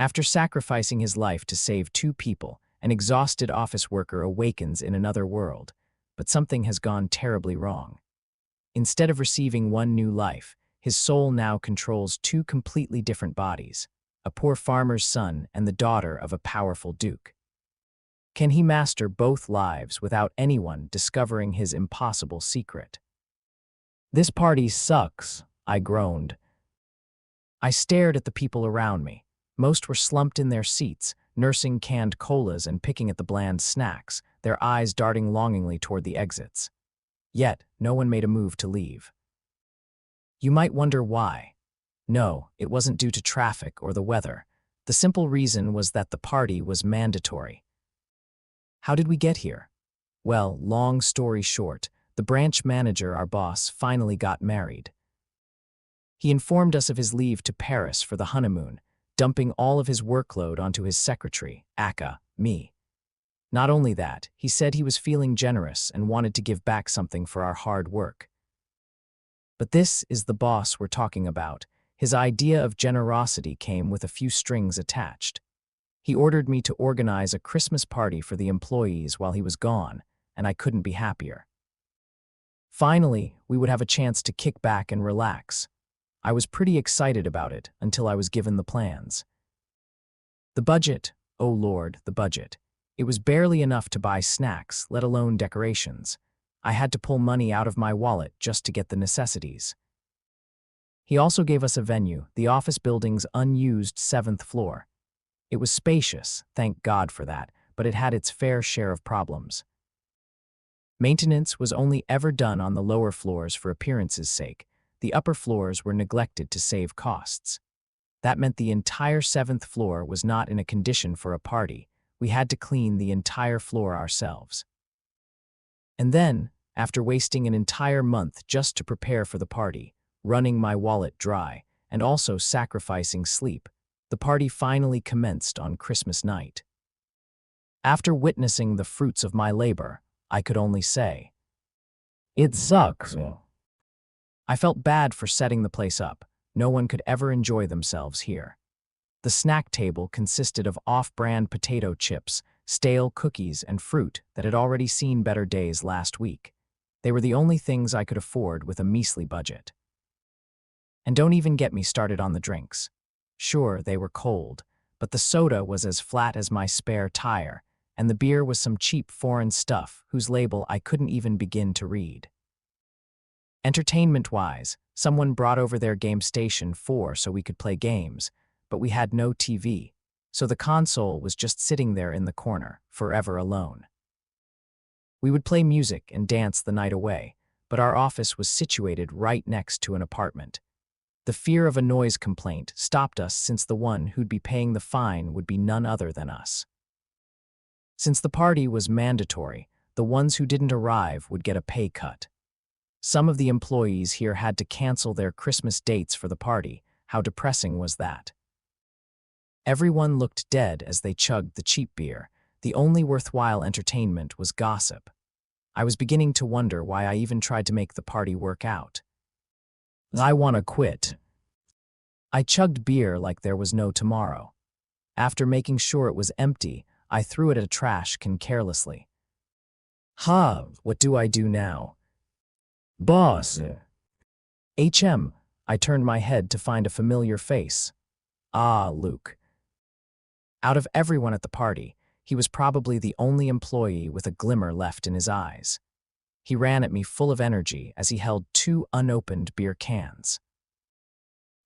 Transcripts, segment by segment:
After sacrificing his life to save two people, an exhausted office worker awakens in another world, but something has gone terribly wrong. Instead of receiving one new life, his soul now controls two completely different bodies, a poor farmer's son and the daughter of a powerful duke. Can he master both lives without anyone discovering his impossible secret? "This party sucks," I groaned. I stared at the people around me. Most were slumped in their seats, nursing canned colas and picking at the bland snacks, their eyes darting longingly toward the exits. Yet, no one made a move to leave. You might wonder why. No, it wasn't due to traffic or the weather. The simple reason was that the party was mandatory. How did we get here? Well, long story short, the branch manager, our boss, finally got married. He informed us of his leave to Paris for the honeymoon, dumping all of his workload onto his secretary, Aka, me. Not only that, he said he was feeling generous and wanted to give back something for our hard work. But this is the boss we're talking about. His idea of generosity came with a few strings attached. He ordered me to organize a Christmas party for the employees while he was gone, and I couldn't be happier. Finally, we would have a chance to kick back and relax. I was pretty excited about it until I was given the plans. The budget, oh Lord, the budget. It was barely enough to buy snacks, let alone decorations. I had to pull money out of my wallet just to get the necessities. He also gave us a venue, the office building's unused 7th floor. It was spacious, thank God for that, but it had its fair share of problems. Maintenance was only ever done on the lower floors for appearance's sake. The upper floors were neglected to save costs. That meant the entire 7th floor was not in a condition for a party. We had to clean the entire floor ourselves. And then, after wasting an entire month just to prepare for the party, running my wallet dry, and also sacrificing sleep, the party finally commenced on Christmas night. After witnessing the fruits of my labor, I could only say, "It sucks." I felt bad for setting the place up. No one could ever enjoy themselves here. The snack table consisted of off-brand potato chips, stale cookies, and fruit that had already seen better days last week. They were the only things I could afford with a measly budget. And don't even get me started on the drinks. Sure, they were cold, but the soda was as flat as my spare tire, and the beer was some cheap foreign stuff whose label I couldn't even begin to read. Entertainment-wise, someone brought over their Game Station 4 so we could play games, but we had no TV, so the console was just sitting there in the corner, forever alone. We would play music and dance the night away, but our office was situated right next to an apartment. The fear of a noise complaint stopped us since the one who'd be paying the fine would be none other than us. Since the party was mandatory, the ones who didn't arrive would get a pay cut. Some of the employees here had to cancel their Christmas dates for the party. How depressing was that? Everyone looked dead as they chugged the cheap beer. The only worthwhile entertainment was gossip. I was beginning to wonder why I even tried to make the party work out. I want to quit. I chugged beer like there was no tomorrow. After making sure it was empty, I threw it at a trash can carelessly. What do I do now? Boss. I turned my head to find a familiar face. Ah, Luke. Out of everyone at the party, he was probably the only employee with a glimmer left in his eyes. He ran at me full of energy as he held 2 unopened beer cans.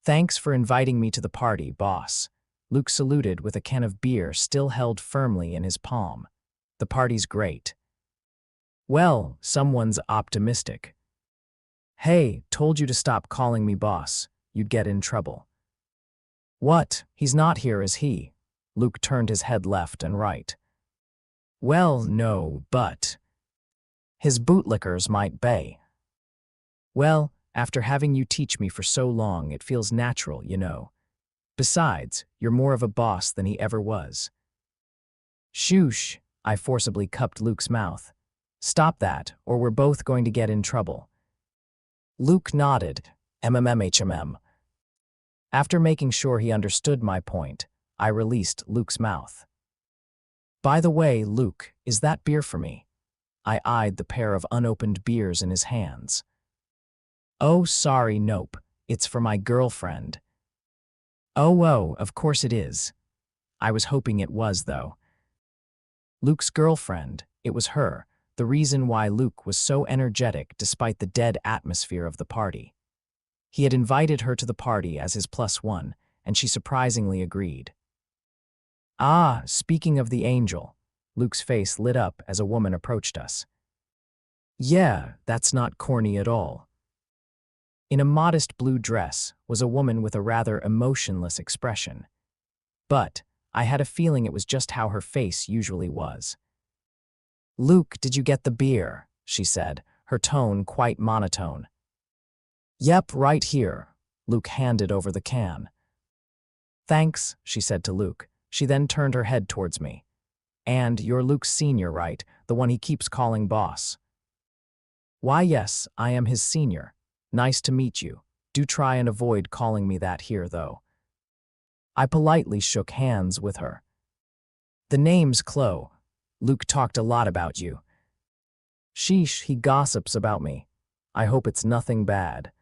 Thanks for inviting me to the party, boss. Luke saluted with a can of beer still held firmly in his palm. The party's great. Well, someone's optimistic. Hey, told you to stop calling me boss. You'd get in trouble. What? He's not here, is he? Luke turned his head left and right. Well, no, but his bootlickers might bay. Well, after having you teach me for so long, it feels natural, you know. Besides, you're more of a boss than he ever was. Shoosh, I forcibly cupped Luke's mouth. Stop that, or we're both going to get in trouble. Luke nodded, MMMHMM. After making sure he understood my point, I released Luke's mouth. By the way, Luke, is that beer for me? I eyed the pair of unopened beers in his hands. Oh, sorry, nope. It's for my girlfriend. Oh, of course it is. I was hoping it was, though. Luke's girlfriend, it was her, the reason why Luke was so energetic despite the dead atmosphere of the party. He had invited her to the party as his +1, and she surprisingly agreed. Ah, speaking of the angel, Luke's face lit up as a woman approached us. Yeah, that's not corny at all. In a modest blue dress was a woman with a rather emotionless expression. But I had a feeling it was just how her face usually was. Luke, did you get the beer? She said, her tone quite monotone. Yep, right here. Luke handed over the can. Thanks, she said to Luke. She then turned her head towards me. And you're Luke's senior, right? The one he keeps calling boss. Why, yes, I am his senior. Nice to meet you. Do try and avoid calling me that here, though. I politely shook hands with her. The name's Chloe. Luke talked a lot about you. Sheesh, he gossips about me. I hope it's nothing bad.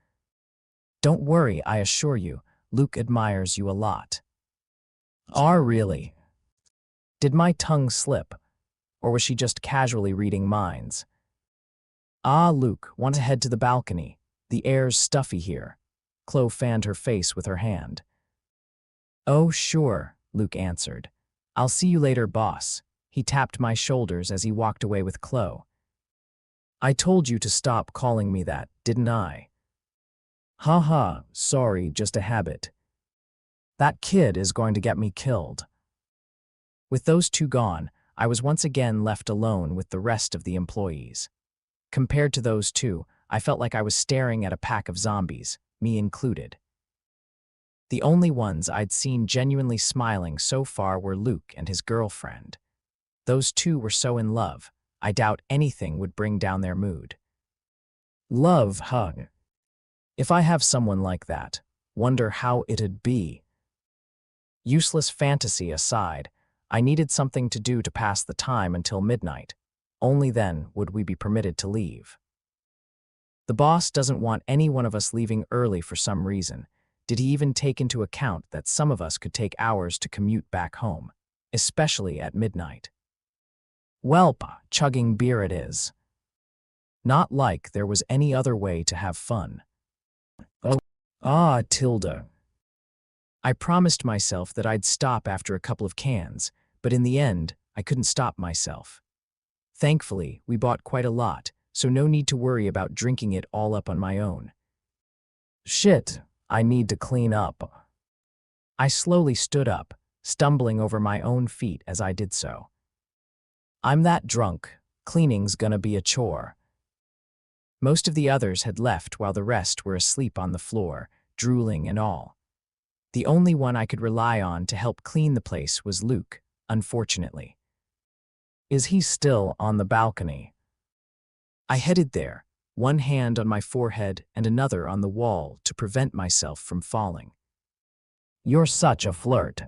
Don't worry, I assure you, Luke admires you a lot. Really? Did my tongue slip? Or was she just casually reading minds? Luke, want to head to the balcony? The air's stuffy here. Chloe fanned her face with her hand. Oh, sure, Luke answered. I'll see you later, boss. He tapped my shoulders as he walked away with Chloe. I told you to stop calling me that, didn't I? Haha, sorry, just a habit. That kid is going to get me killed. With those two gone, I was once again left alone with the rest of the employees. Compared to those two, I felt like I was staring at a pack of zombies, me included. The only ones I'd seen genuinely smiling so far were Luke and his girlfriend. Those two were so in love, I doubt anything would bring down their mood. Love, hug. If I have someone like that, wonder how it'd be. Useless fantasy aside, I needed something to do to pass the time until midnight. Only then would we be permitted to leave. The boss doesn't want any one of us leaving early for some reason. Did he even take into account that some of us could take hours to commute back home, especially at midnight? Welp, chugging beer it is. Not like there was any other way to have fun. Tilda. I promised myself that I'd stop after a couple of cans, but in the end, I couldn't stop myself. Thankfully, we bought quite a lot, so no need to worry about drinking it all up on my own. Shit, I need to clean up. I slowly stood up, stumbling over my own feet as I did so. I'm that drunk, cleaning's gonna be a chore. Most of the others had left while the rest were asleep on the floor, drooling and all. The only one I could rely on to help clean the place was Luke, unfortunately. Is he still on the balcony? I headed there, one hand on my forehead and another on the wall to prevent myself from falling. You're such a flirt.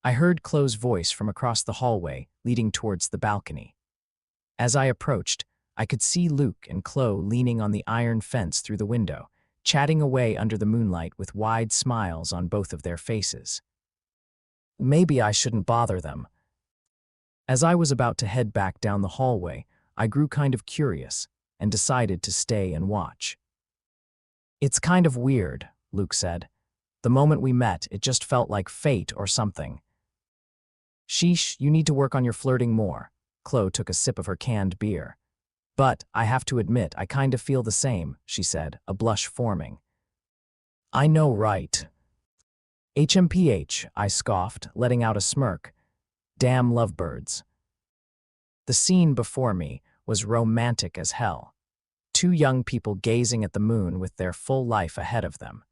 I heard Chloe's voice from across the hallway, leading towards the balcony. As I approached, I could see Luke and Chloe leaning on the iron fence through the window, chatting away under the moonlight with wide smiles on both of their faces. Maybe I shouldn't bother them. As I was about to head back down the hallway, I grew kind of curious and decided to stay and watch. It's kind of weird, Luke said. The moment we met, it just felt like fate or something. Sheesh, you need to work on your flirting more. Chloe took a sip of her canned beer. But I have to admit, I kind of feel the same, she said, a blush forming. I know, right? HMPH, I scoffed, letting out a smirk. Damn lovebirds. The scene before me was romantic as hell. Two young people gazing at the moon with their full life ahead of them.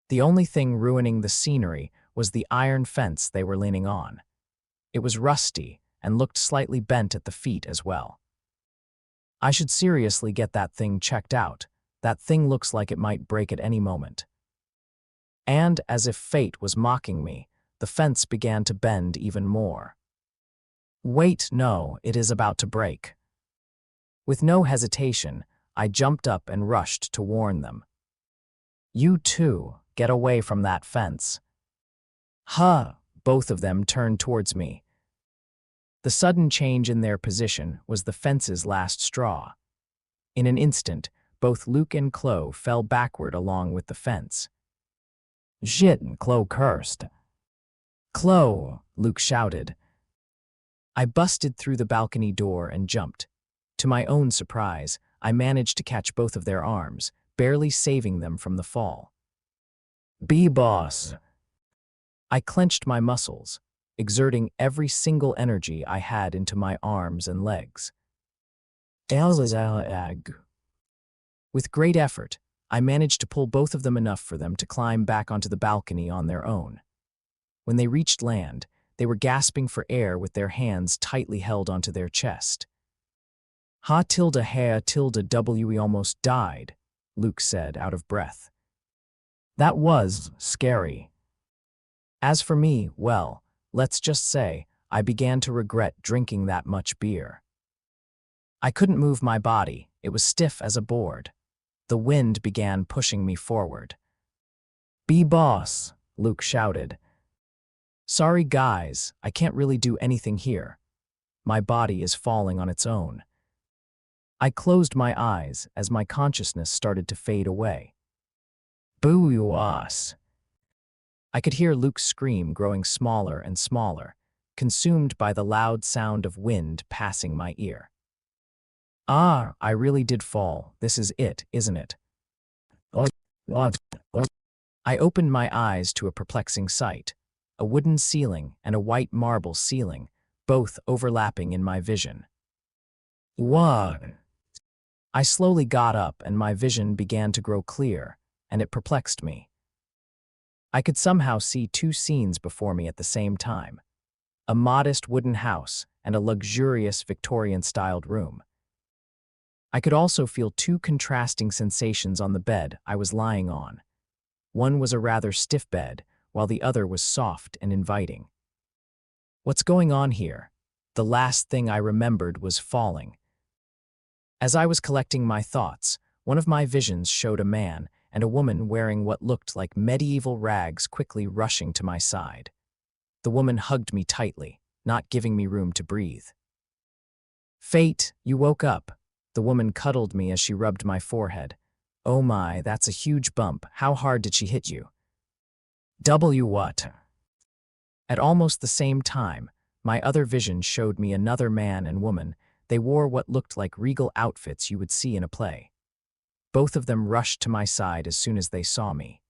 The only thing ruining the scenery was the iron fence they were leaning on. It was rusty and looked slightly bent at the feet as well. I should seriously get that thing checked out. That thing looks like it might break at any moment. And, as if fate was mocking me, the fence began to bend even more. Wait, no, it is about to break. With no hesitation, I jumped up and rushed to warn them. You too, get away from that fence. Huh, both of them turned towards me. The sudden change in their position was the fence's last straw. In an instant, both Luke and Chloe fell backward along with the fence. Shit, Chloe cursed. Chloe, Luke shouted. I busted through the balcony door and jumped. To my own surprise, I managed to catch both of their arms, barely saving them from the fall. B-boss. I clenched my muscles, exerting every single energy I had into my arms and legs. With great effort, I managed to pull both of them enough for them to climb back onto the balcony on their own. When they reached land, they were gasping for air with their hands tightly held onto their chest. We almost died, Luke said, out of breath. That was scary. As for me, well, let's just say, I began to regret drinking that much beer. I couldn't move my body, it was stiff as a board. The wind began pushing me forward. B-boss, Luke shouted. Sorry guys, I can't really do anything here. My body is falling on its own. I closed my eyes as my consciousness started to fade away. Boo-us. I could hear Luke's scream growing smaller and smaller, consumed by the loud sound of wind passing my ear. Ah, I really did fall. This is it, isn't it? I opened my eyes to a perplexing sight. A wooden ceiling and a white marble ceiling, both overlapping in my vision. What? I slowly got up and my vision began to grow clear, and it perplexed me. I could somehow see two scenes before me at the same time. A modest wooden house and a luxurious Victorian-styled room. I could also feel two contrasting sensations on the bed I was lying on. One was a rather stiff bed, while the other was soft and inviting. What's going on here? The last thing I remembered was falling. As I was collecting my thoughts, one of my visions showed a man and a woman wearing what looked like medieval rags quickly rushing to my side. The woman hugged me tightly, not giving me room to breathe. Fate, you woke up. The woman cuddled me as she rubbed my forehead. Oh my, that's a huge bump. How hard did she hit you? What? At almost the same time, my other vision showed me another man and woman. They wore what looked like regal outfits you would see in a play. Both of them rushed to my side as soon as they saw me.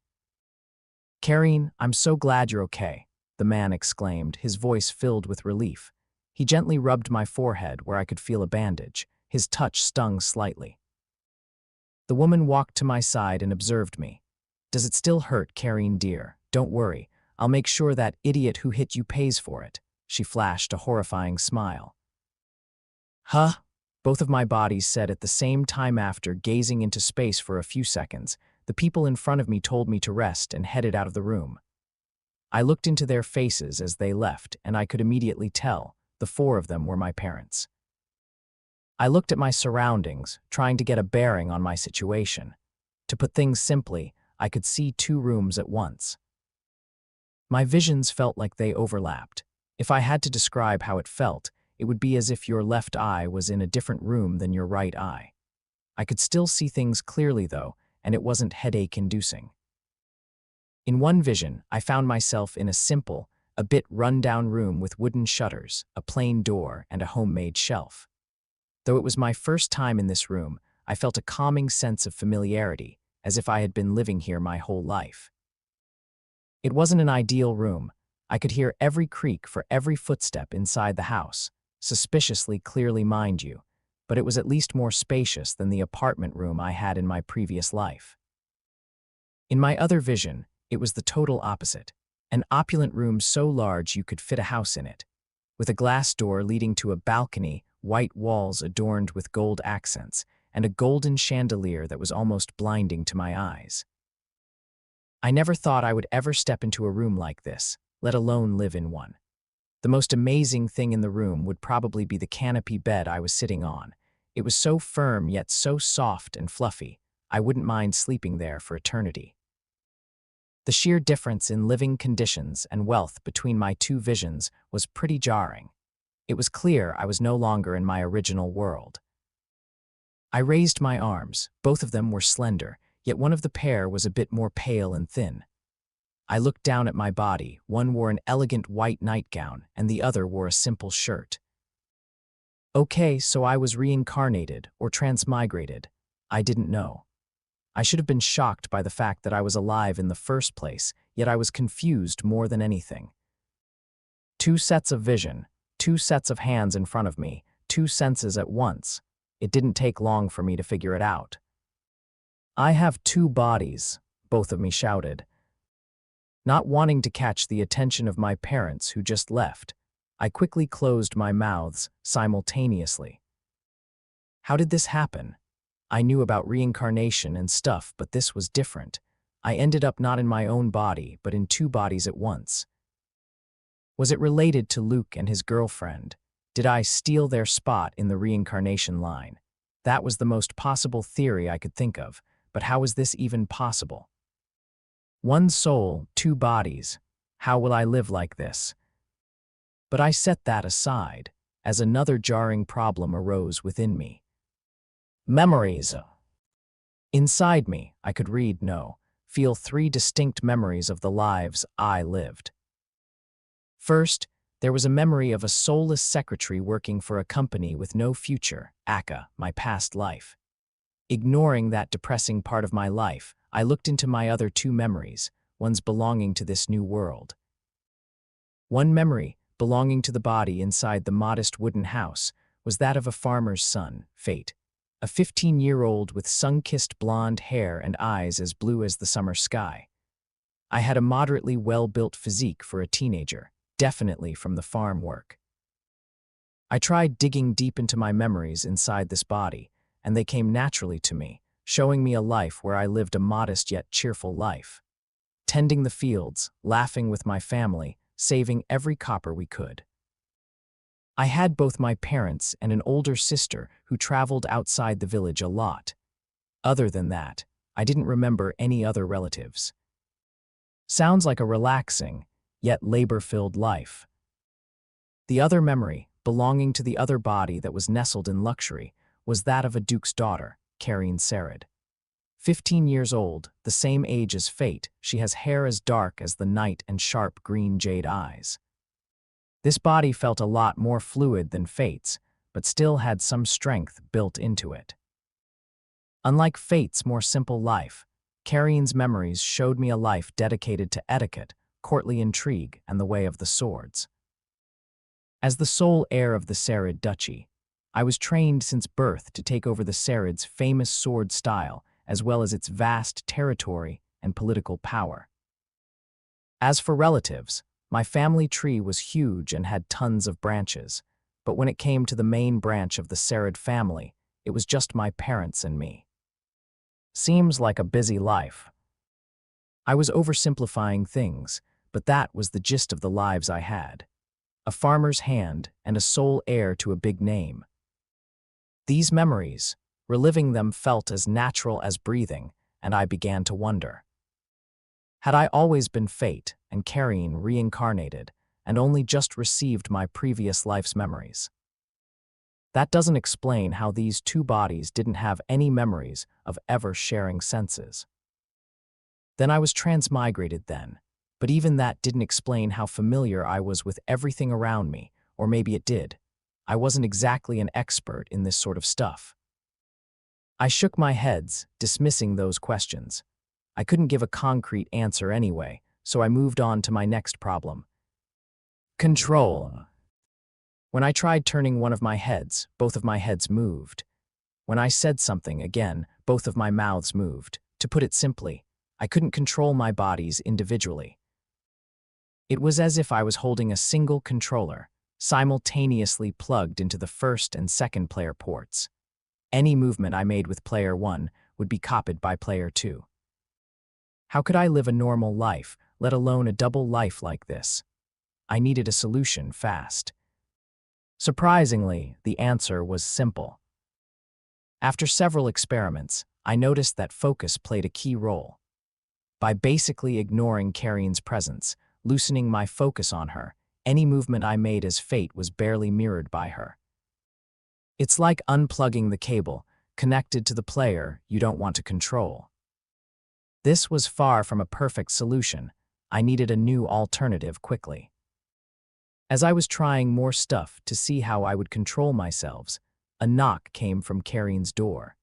Karine, I'm so glad you're okay, the man exclaimed, his voice filled with relief. He gently rubbed my forehead where I could feel a bandage. His touch stung slightly. The woman walked to my side and observed me. Does it still hurt, Karine dear? Don't worry, I'll make sure that idiot who hit you pays for it. She flashed a horrifying smile. Huh? Both of my bodies said at the same time after gazing into space for a few seconds. The people in front of me told me to rest and headed out of the room. I looked into their faces as they left, and I could immediately tell the four of them were my parents. I looked at my surroundings, trying to get a bearing on my situation. To put things simply, I could see two rooms at once. My visions felt like they overlapped. If I had to describe how it felt, it would be as if your left eye was in a different room than your right eye. I could still see things clearly, though, and it wasn't headache-inducing. In one vision, I found myself in a simple, a bit run-down room with wooden shutters, a plain door, and a homemade shelf. Though it was my first time in this room, I felt a calming sense of familiarity, as if I had been living here my whole life. It wasn't an ideal room. I could hear every creak for every footstep inside the house, suspiciously clearly, mind you, but it was at least more spacious than the apartment room I had in my previous life. In my other vision, it was the total opposite, an opulent room so large you could fit a house in it, with a glass door leading to a balcony, white walls adorned with gold accents, and a golden chandelier that was almost blinding to my eyes. I never thought I would ever step into a room like this, let alone live in one. The most amazing thing in the room would probably be the canopy bed I was sitting on. It was so firm yet so soft and fluffy, I wouldn't mind sleeping there for eternity. The sheer difference in living conditions and wealth between my two visions was pretty jarring. It was clear I was no longer in my original world. I raised my arms. Both of them were slender, yet one of the pair was a bit more pale and thin. I looked down at my body. One wore an elegant white nightgown, and the other wore a simple shirt. Okay, so I was reincarnated or transmigrated. I didn't know. I should have been shocked by the fact that I was alive in the first place, yet I was confused more than anything. Two sets of vision, two sets of hands in front of me, two senses at once. It didn't take long for me to figure it out. "I have two bodies," both of me shouted. Not wanting to catch the attention of my parents who just left, I quickly closed my mouths simultaneously. How did this happen? I knew about reincarnation and stuff, but this was different. I ended up not in my own body, but in two bodies at once. Was it related to Luke and his girlfriend? Did I steal their spot in the reincarnation line? That was the most possible theory I could think of, but how is this even possible? One soul, two bodies. How will I live like this? But I set that aside, as another jarring problem arose within me. Memories. Inside me, I could read, no, feel three distinct memories of the lives I lived. First, there was a memory of a soulless secretary working for a company with no future, aka my past life. Ignoring that depressing part of my life, I looked into my other two memories, ones belonging to this new world. One memory, belonging to the body inside the modest wooden house, was that of a farmer's son, Fate, a 15-year-old with sun-kissed blonde hair and eyes as blue as the summer sky. I had a moderately well-built physique for a teenager, definitely from the farm work. I tried digging deep into my memories inside this body, and they came naturally to me, showing me a life where I lived a modest yet cheerful life. Tending the fields, laughing with my family, saving every copper we could. I had both my parents and an older sister who traveled outside the village a lot. Other than that, I didn't remember any other relatives. Sounds like a relaxing, yet labor-filled life. The other memory, belonging to the other body that was nestled in luxury, was that of a duke's daughter, Carine Sarid. 15 years old, the same age as Fate, she has hair as dark as the night and sharp green jade eyes. This body felt a lot more fluid than Fate's, but still had some strength built into it. Unlike Fate's more simple life, Carine's memories showed me a life dedicated to etiquette, courtly intrigue, and the way of the swords. As the sole heir of the Sarid Duchy, I was trained since birth to take over the Sarid's famous sword style, as well as its vast territory and political power. As for relatives, my family tree was huge and had tons of branches, but when it came to the main branch of the Sarid family, it was just my parents and me. Seems like a busy life. I was oversimplifying things, but that was the gist of the lives I had. A farmer's hand and a sole heir to a big name. These memories, reliving them, felt as natural as breathing, and I began to wonder. Had I always been Fate and Carine reincarnated and only just received my previous life's memories? That doesn't explain how these two bodies didn't have any memories of ever sharing senses. Then I was transmigrated then, but even that didn't explain how familiar I was with everything around me, or maybe it did. I wasn't exactly an expert in this sort of stuff. I shook my head, dismissing those questions. I couldn't give a concrete answer anyway, so I moved on to my next problem. Control. When I tried turning one of my heads, both of my heads moved. When I said something, again, both of my mouths moved. To put it simply, I couldn't control my bodies individually. It was as if I was holding a single controller, simultaneously plugged into the first and second player ports. Any movement I made with player 1 would be copied by player 2. How could I live a normal life, let alone a double life like this? I needed a solution fast. Surprisingly, the answer was simple. After several experiments, I noticed that focus played a key role. By basically ignoring Carrie's presence, loosening my focus on her, any movement I made as fate was barely mirrored by her. It's like unplugging the cable, connected to the player you don't want to control. This was far from a perfect solution. I needed a new alternative quickly. As I was trying more stuff to see how I would control myself, a knock came from Carrie's door.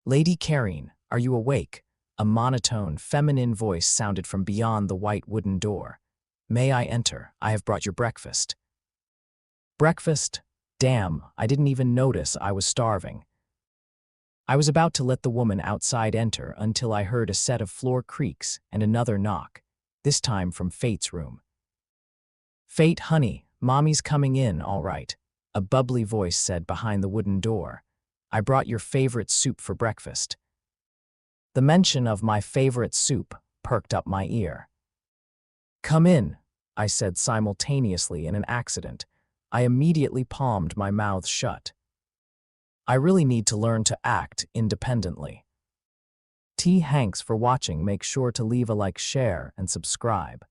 "Lady Carrie, are you awake?" A monotone, feminine voice sounded from beyond the white wooden door. "May I enter? I have brought your breakfast." Breakfast? Damn, I didn't even notice I was starving. I was about to let the woman outside enter until I heard a set of floor creaks and another knock, this time from Fate's room. "Fate, honey, Mommy's coming in, all right," a bubbly voice said behind the wooden door. "I brought your favorite soup for breakfast." The mention of my favorite soup perked up my ear. "Come in," I said simultaneously in an accident. I immediately palmed my mouth shut. I really need to learn to act independently. T. Hanks for watching. Make sure to leave a like, share, and subscribe.